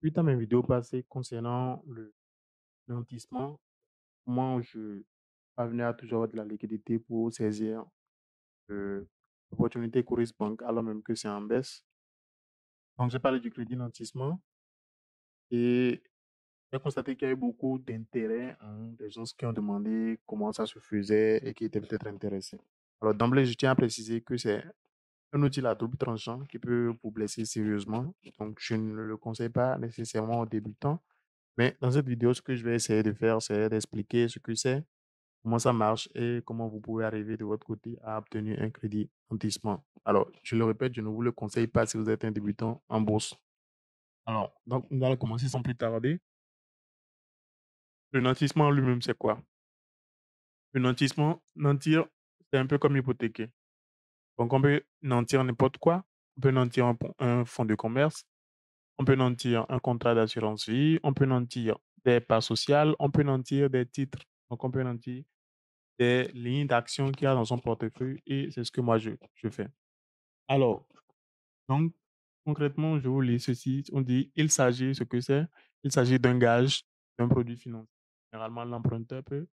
Suite à mes vidéos passées concernant le nantissement, comment je parvenais à toujours avoir de la liquidité pour saisir l'opportunité Coris Bank alors même que c'est en baisse. Donc, j'ai parlé du crédit nantissement et j'ai constaté qu'il y avait beaucoup d'intérêt, hein, des gens qui ont demandé comment ça se faisait et qui étaient peut-être intéressés. Alors, d'emblée, je tiens à préciser que c'est un outil à double tranchant qui peut vous blesser sérieusement. Donc, je ne le conseille pas nécessairement aux débutants. Mais dans cette vidéo, ce que je vais essayer de faire, c'est d'expliquer ce que c'est, comment ça marche et comment vous pouvez arriver de votre côté à obtenir un crédit nantissement. Alors, je le répète, je ne vous le conseille pas si vous êtes un débutant en bourse. Alors, donc, nous allons commencer sans plus tarder. Le nantissement lui-même, c'est quoi? Le nantissement, nantir, c'est un peu comme hypothéquer. Donc, on peut nantir n'importe quoi. On peut nantir un fonds de commerce. On peut nantir un contrat d'assurance vie. On peut nantir des parts sociales. On peut nantir des titres. Donc, on peut nantir des lignes d'action qu'il y a dans son portefeuille et c'est ce que moi je fais. Alors, donc, concrètement, je vous lis ceci. On dit, il s'agit, ce que c'est, il s'agit d'un gage d'un produit financier. Généralement, l'emprunteur peut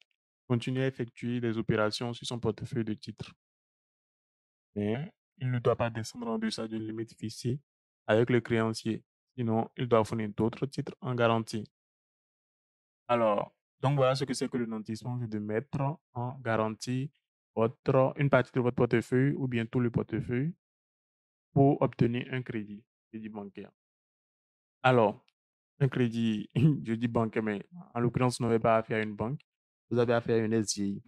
continuer à effectuer des opérations sur son portefeuille de titres, mais il ne doit pas descendre en deçà d'une limite fixée avec le créancier. Sinon, il doit fournir d'autres titres en garantie. Alors, donc voilà ce que c'est que le nantissement, c'est de mettre en garantie une partie de votre portefeuille ou bien tout le portefeuille pour obtenir un crédit bancaire. Alors, un crédit, je dis bancaire, mais en l'occurrence, vous n'avez pas affaire à une banque, vous avez affaire à une SGI.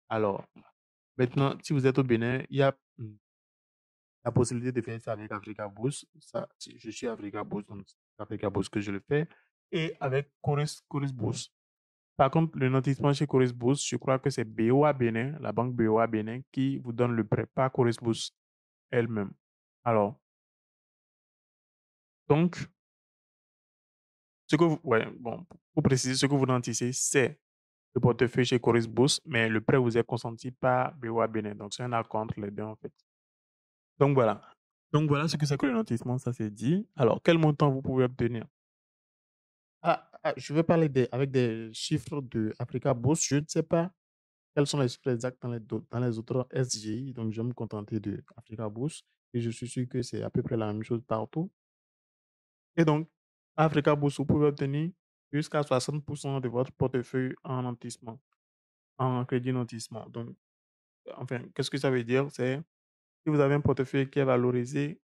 Alors, maintenant, si vous êtes au Bénin, il y a la possibilité de faire ça avec Africa Boost. Ça, je suis Africa Boost, donc c'est Africa Boost que je le fais, et avec Coris Boost. Par contre, le nantissement chez Coris Boost, je crois que c'est BOA Bénin, la banque BOA Bénin, qui vous donne le prêt, pas Coris Boost elle-même. Alors, donc, ouais, bon, pour préciser, ce que vous nantissez, c'est le portefeuille chez Coris Boost, mais le prêt vous est consenti par BOA Bénin. Donc, c'est un accord entre les deux, en fait. Donc, voilà. Donc, voilà ce que c'est que le nantissement, ça c'est dit. Alors, quel montant vous pouvez obtenir? Je vais parler avec des chiffres de Africa Boost. Je ne sais pas quels sont les chiffres exacts dans les autres SGI. Donc, je vais me contenter de Africa Boost. Et je suis sûr que c'est à peu près la même chose partout. Et donc, à Africa Boost, vous pouvez obtenir jusqu'à 60% de votre portefeuille en nantissement, en crédit nantissement. Donc, enfin, qu'est-ce que ça veut dire? C'est si vous avez un portefeuille qui est valorisé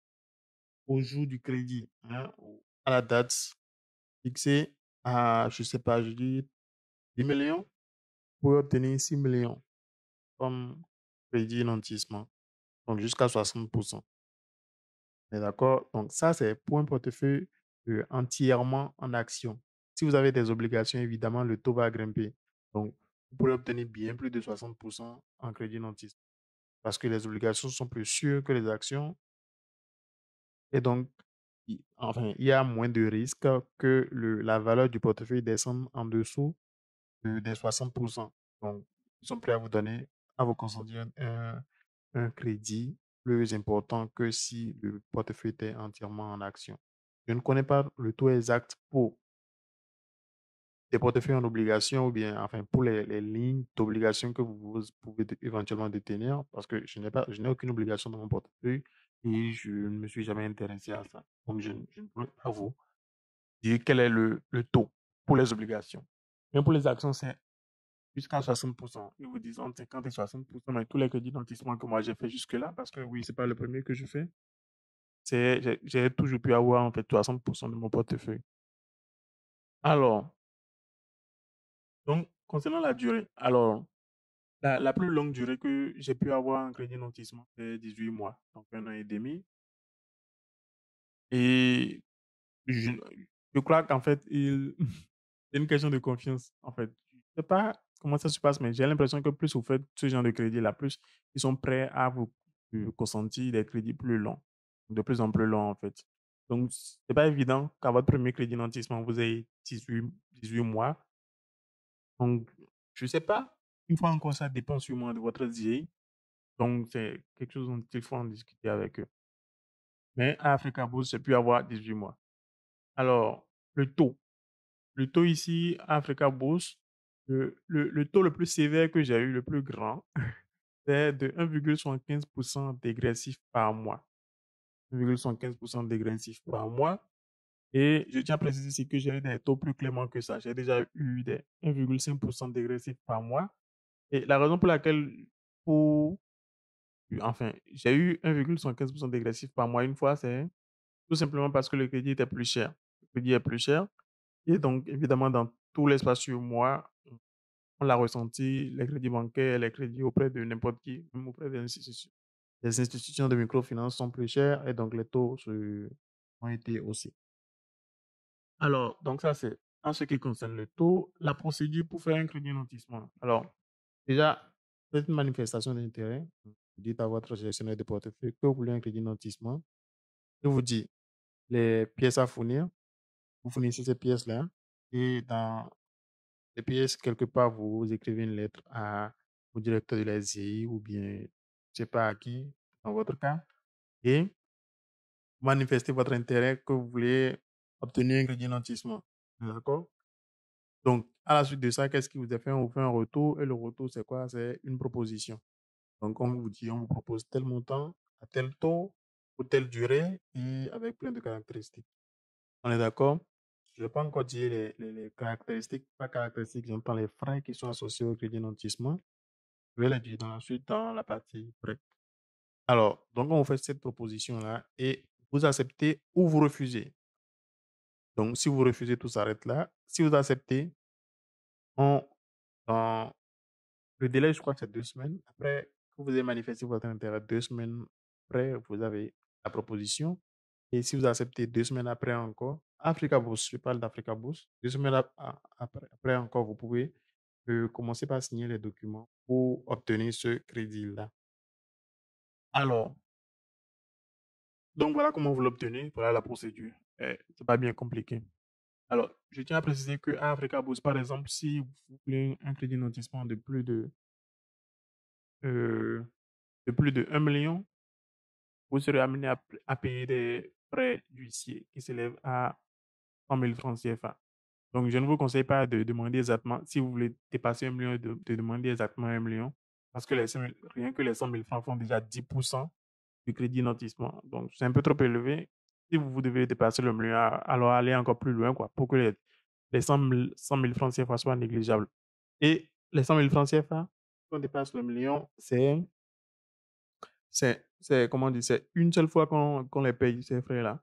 au jour du crédit, hein, à la date fixée à, je sais pas, je dis 10 millions, vous pouvez obtenir 6 millions comme crédit nantissement. Donc, jusqu'à 60%. D'accord? Donc, ça, c'est pour un portefeuille entièrement en action. Si vous avez des obligations, évidemment, le taux va grimper. Donc, vous pourrez obtenir bien plus de 60% en crédit nantissement parce que les obligations sont plus sûres que les actions. Et donc, enfin, il y a moins de risques que la valeur du portefeuille descende en dessous des 60%. Donc, ils sont prêts à vous donner, à vous consentir un crédit plus important que si le portefeuille était entièrement en action. Je ne connais pas le taux exact pour des portefeuilles en obligation ou bien enfin pour les lignes d'obligation que vous pouvez éventuellement détenir parce que je n'ai aucune obligation dans mon portefeuille et je ne me suis jamais intéressé à ça. Donc, je ne peux pas vous dire quel est le taux pour les obligations. Mais pour les actions, c'est jusqu'à 60%. Ils vous disent entre 50 et 60%, mais tous les crédits d'amortissement que moi j'ai fait jusque-là, parce que oui, c'est pas le premier que je fais, j'ai toujours pu avoir en fait 60% de mon portefeuille. Alors, donc, concernant la durée, alors, la plus longue durée que j'ai pu avoir un crédit d'amortissement, c'est 18 mois, donc 1 an et demi. Et je, je crois qu'en fait, c'est une question de confiance, en fait. Je ne sais pas comment ça se passe, mais j'ai l'impression que plus vous faites ce genre de crédit-là, plus ils sont prêts à vous consentir des crédits plus longs, de plus en plus longs, en fait. Donc, c'est pas évident qu'à votre premier crédit nantissement, vous ayez 18 mois. Donc, je ne sais pas. Une fois encore, ça dépend sûrement de votre DI. Donc, c'est quelque chose dont il faut en discuter avec eux. Mais à Africa Boost, j'ai pu avoir 18 mois. Alors, le taux. Le taux ici, à Africa Boost, le taux le plus sévère que j'ai eu, le plus grand, c'est de 1,75% dégressif par mois. 1,75% dégressif par mois. Et je tiens à préciser ici que j'ai eu des taux plus cléments que ça. J'ai déjà eu des 1,5% dégressif par mois. Et la raison pour laquelle, pour, enfin, j'ai eu 1,75% dégressif par mois une fois, c'est tout simplement parce que le crédit était plus cher. Le crédit est plus cher. Et donc, évidemment, dans tout l'espace sur moi, on l'a ressenti, les crédits bancaires, les crédits auprès de n'importe qui, même auprès des institutions. Les institutions de microfinance sont plus chères et donc les taux ont été haussés. Alors, donc ça, c'est en ce qui concerne le taux, la procédure pour faire un crédit notissement. Alors, déjà, c'est une manifestation d'intérêt. Vous dites à votre gestionnaire de portefeuille que vous voulez un crédit notissement. Il vous dit les pièces à fournir. Vous fournissez ces pièces-là. Et dans les pièces, quelque part, vous écrivez une lettre au directeur de la SCI ou bien, je ne sais pas à qui, dans votre cas. Et vous manifestez votre intérêt que vous voulez obtenir un crédit notissement. D'accord? Donc, à la suite de ça, qu'est-ce qui vous est fait? On vous fait un retour. Et le retour, c'est quoi? C'est une proposition. Donc, on vous dit, on vous propose tel montant, à tel taux, pour telle durée, et avec plein de caractéristiques. On est d'accord? Je ne vais pas encore dire les caractéristiques, pas caractéristiques, j'entends les frais qui sont associés au crédit notissement. Je vais les dire dans la suite, dans la partie frais. Alors, donc, on vous fait cette proposition-là et vous acceptez ou vous refusez. Donc, si vous refusez, tout s'arrête là. Si vous acceptez, on, dans le délai, je crois que c'est 2 semaines. Après que vous avez manifesté votre intérêt, 2 semaines après, vous avez la proposition. Et si vous acceptez 2 semaines après encore, Africa Boost, je parle d'Africa Boost, 2 semaines après encore, vous pouvez commencer par signer les documents pour obtenir ce crédit-là. Alors, donc voilà comment vous l'obtenez, voilà la procédure. C'est pas bien compliqué. Alors, je tiens à préciser que à Africa Boost, par exemple, si vous voulez un crédit notissement euh, de plus de 1 million, vous serez amené à payer des frais d'huissier qui s'élèvent à 100 000 francs CFA. Donc, je ne vous conseille pas de demander exactement, si vous voulez dépasser 1 million, de demander exactement 1 million, parce que rien que les 100 000 francs font déjà 10% du crédit notissement. Donc, c'est un peu trop élevé. Si vous devez dépasser le million, alors allez encore plus loin, quoi, pour que les 100 000 francs CFA soient négligeables. Et les 100 000 francs CFA, quand on dépasse le million, comment dire, c'est une seule fois qu'on les paye, ces frais-là.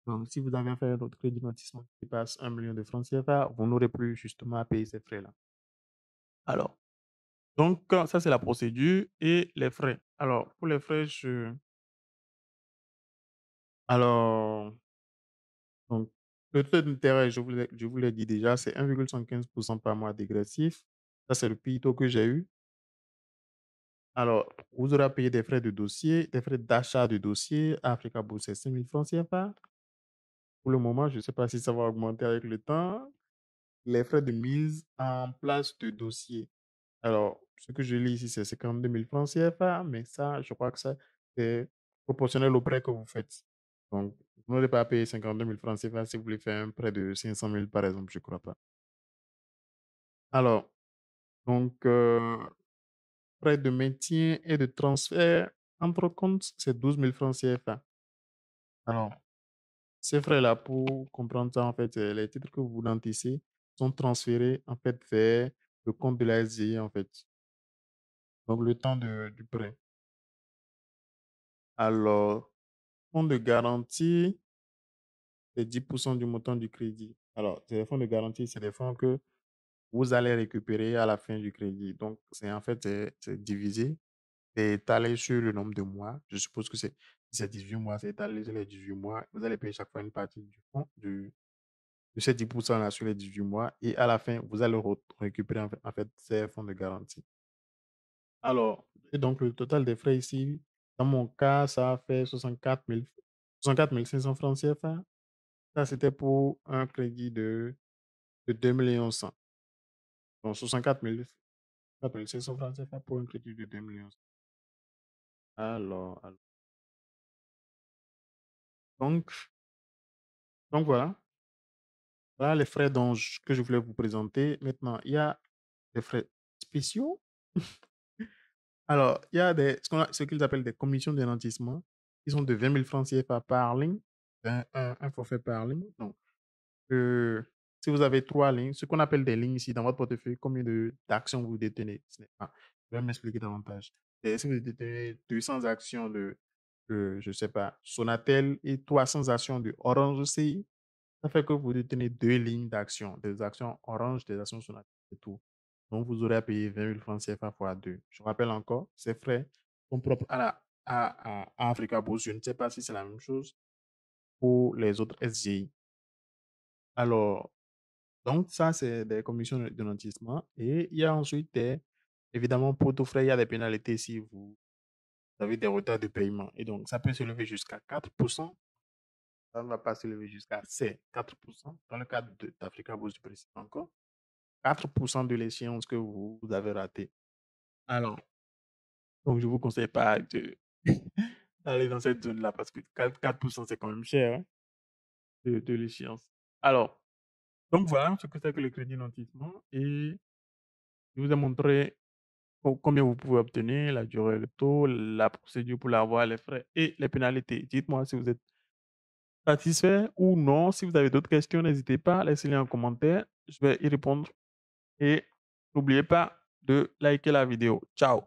Donc, si vous avez fait votre crédit notissement qui passe 1 million de francs CFA, vous n'aurez plus justement à payer ces frais-là. Alors, donc, ça, c'est la procédure et les frais. Alors, pour les frais, alors, donc, le taux d'intérêt, je vous l'ai dit déjà, c'est 1,75% par mois dégressif. Ça, c'est le pire taux que j'ai eu. Alors, vous aurez à payer des frais de dossier, des frais d'achat de dossier. À Africa Boost, c'est 5 000 francs CFA. Pour le moment, je ne sais pas si ça va augmenter avec le temps. Les frais de mise en place de dossier. Alors, ce que je lis ici, c'est 52 000 francs CFA, mais ça, je crois que ça, c'est proportionnel au prêt que vous faites. Donc, vous n'aurez pas à payer 52 000 francs CFA si vous voulez faire un prêt de 500 000, par exemple, je ne crois pas. Alors, donc, frais de maintien et de transfert entre comptes, c'est 12 000 francs CFA. Alors, ces frais-là, pour comprendre ça, en fait, les titres que vous nantissez sont transférés, en fait, vers le compte de la SGI, en fait. Donc, le temps du prêt. Alors, fonds de garantie, c'est 10% du montant du crédit. Alors, ces fonds de garantie, c'est des fonds que vous allez récupérer à la fin du crédit. Donc, c'est divisé, c'est étalé sur le nombre de mois. Je suppose que si c'est 18 mois, c'est étalé sur les 18 mois. Vous allez payer chaque fois une partie du fonds, de ces 10% là sur les 18 mois. Et à la fin, vous allez récupérer en fait ces fonds de garantie. Alors, et donc le total des frais ici, dans mon cas, ça a fait 64 500 francs CFA. Ça, c'était pour un crédit de 2 100 000. Donc, 64 500 francs CFA pour un crédit de 2 100 000. Alors, donc, donc voilà. Voilà les frais que je voulais vous présenter. Maintenant, il y a des frais spéciaux. Alors, il y a ce qu'ils appellent des commissions de nantissement qui sont de 20 000 francs CFA par ligne, un forfait par ligne. Donc, euh, si vous avez 3 lignes, ce qu'on appelle des lignes ici dans votre portefeuille, combien d'actions vous détenez? Ce n'est pas. Je vais m'expliquer davantage. Et si vous détenez 200 actions je ne sais pas, Sonatel et 300 actions de Orange CI, ça fait que vous détenez 2 lignes d'actions, des actions Orange, des actions Sonatel et tout. Donc, vous aurez à payer 20 000 francs CFA fois 2. Je rappelle encore, ces frais sont propres à Africa Boost. Je ne sais pas si c'est la même chose pour les autres SGI. Alors, donc, ça, c'est des commissions de nantissement. Et il y a ensuite évidemment, pour tout frais, il y a des pénalités si vous avez des retards de paiement. Et donc, ça peut se lever jusqu'à 4%. Ça ne va pas se lever jusqu'à ces 4%. Dans le cadre d'Africa Boost, je précise encore. 4% de l'échéance que vous avez ratée. Alors, donc je ne vous conseille pas d'aller dans cette zone-là parce que 4% c'est quand même cher, hein, de l'échéance. Alors, donc voilà ce que c'est que le crédit nantissement et je vous ai montré combien vous pouvez obtenir, la durée, le taux, la procédure pour l'avoir, les frais et les pénalités. Dites-moi si vous êtes satisfait ou non. Si vous avez d'autres questions, n'hésitez pas, laissez-les en commentaire. Je vais y répondre. Et n'oubliez pas de liker la vidéo. Ciao!